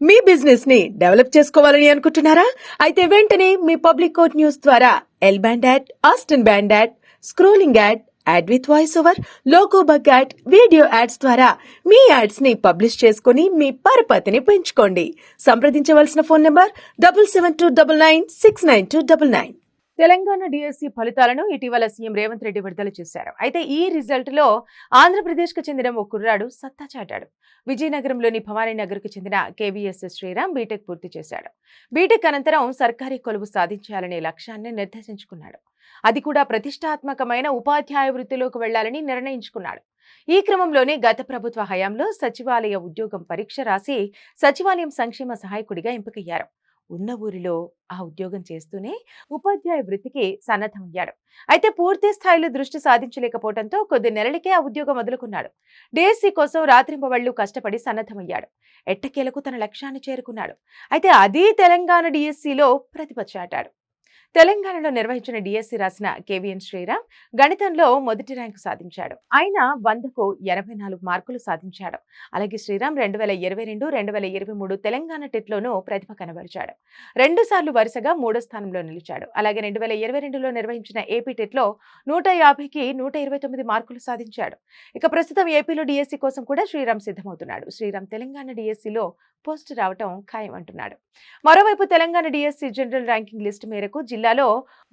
మీ business ని develop చేసుకోవాలని అనుకుంటున్నారా? అయితే వెంటనే మీ పబ్లిక్ కోట్ న్యూస్ ద్వారా L band ad, Aston band ad, scrolling ad with voice over, logo bug ad, video ads ద్వారా మీ యాడ్స్ ని పబ్లిష్ చేసుకుని మీ పరపతిని పెంచుకోండి. సంప్రదించవలసిన ఫోన్ నంబర్ 7729969299. తెలంగాణ డిఎస్సి ఫలితాలను ఇటీవల సీఎం రేవంత్ రెడ్డి విడుదల చేశారు. అయితే ఈ రిజల్ట్ లో ఆంధ్రప్రదేశ్ కు చెందిన ఓ కుర్రాడు సత్తా చాటాడు. విజయనగరంలోని భవానీ నగర్ కు చెందిన కేవీఎస్ శ్రీరామ్ బీటెక్ పూర్తి చేశాడు. బీటెక్ అనంతరం సర్కారీ కొలువు సాధించాలనే లక్ష్యాన్ని నిర్దేశించుకున్నాడు. అది కూడా ప్రతిష్టాత్మకమైన ఉపాధ్యాయ వృత్తిలోకి వెళ్లాలని నిర్ణయించుకున్నాడు. ఈ క్రమంలోనే గత ప్రభుత్వ హయాంలో సచివాలయ ఉద్యోగం పరీక్ష రాసి సచివాలయం సంక్షేమ సహాయకుడిగా ఎంపికయ్యారు. ఉన్న ఊరిలో ఆ ఉద్యోగం చేస్తూనే ఉపాధ్యాయ వృత్తికి సన్నద్ధమయ్యాడు. అయితే పూర్తి స్థాయిలో దృష్టి సాధించలేకపోవడంతో కొద్ది నెలలకే ఆ ఉద్యోగం వదులుకున్నాడు. డిఎస్సి కోసం రాత్రింబవళ్లు కష్టపడి సన్నద్ధమయ్యాడు. ఎట్టకేలకు తన లక్ష్యాన్ని చేరుకున్నాడు. అయితే అదే తెలంగాణ డిఎస్సిలో ప్రతిభ చాటాడు. తెలంగాణలో నిర్వహించిన డిఎస్సి రాసిన కేవీఎన్ శ్రీరామ్ గణితంలో మొదటి ర్యాంకు సాధించాడు. ఆయన 100కు 84 మార్కులు సాధించాడు. అలాగే శ్రీరామ్ 2022, 2023 తెలంగాణ టెట్లోనూ ప్రతిభ కనబరిచాడు. 2 సార్లు వరుసగా 3వ స్థానంలో నిలిచాడు. అలాగే 2022లో నిర్వహించిన ఏపీ టెట్లో 150కి 129 మార్కులు సాధించాడు. ఇక ప్రస్తుతం ఏపీలో డిఎస్సి కోసం కూడా శ్రీరామ్ సిద్ధమవుతున్నాడు. శ్రీరామ్ తెలంగాణ డిఎస్సిలో పోస్ట్ రావటం ఖాయం అంటున్నాడు. మరోవైపు Telangana DSC general ranking list మేరకు జిల్లాలో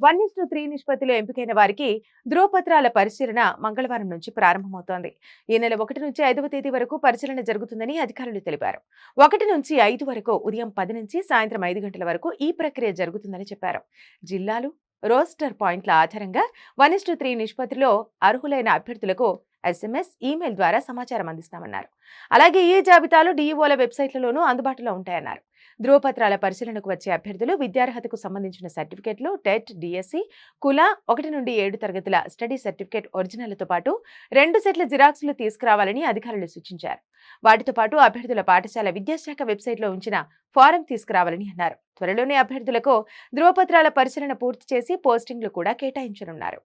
1:3 నిష్పత్తిలో ఎంపికైన వారికి ధ్రువపత్రాల పరిశీలన మంగళవారం నుంచి ప్రారంభమవుతోంది. ఈ నెల 1 నుంచి 5వ తేదీ వరకు పరిశీలన జరుగుతుందని అధికారులు తెలిపారు. 1 నుంచి 5 వరకు ఉదయం 10 నుంచి సాయంత్రం 5 గంటల వరకు ఈ ప్రక్రియ జరుగుతుందని చెప్పారు. జిల్లాలు, రోస్టర్ పాయింట్ల ఆధారంగా 1:3 నిష్పత్తిలో అర్హులైన అభ్యర్థులకు SMS, ఈమెయిల్ ద్వారా సమాచారం అందిస్తామన్నారు. అలాగే ఈ జాబితాలు డీఈఓల వెబ్సైట్లలోనూ అందుబాటులో ఉంటాయన్నారు. ధ్రువపత్రాల పరిశీలనకు వచ్చే అభ్యర్థులు విద్యార్హతకు సంబంధించిన సర్టిఫికెట్లు, టెట్, డిఎస్సి, కుల 1 నుండి 7 తరగతుల స్టడీ సర్టిఫికెట్ ఒరిజినల్తో పాటు 2 సెట్ల జిరాక్స్లు తీసుకురావాలని అధికారులు సూచించారు. వాటితో పాటు అభ్యర్థుల పాఠశాల విద్యాశాఖ వెబ్సైట్లో ఉంచిన ఫారం తీసుకురావాలని అన్నారు. త్వరలోనే అభ్యర్థులకు ధ్రువపత్రాల పరిశీలన పూర్తి చేసి పోస్టింగ్లు కూడా కేటాయించనున్నారు.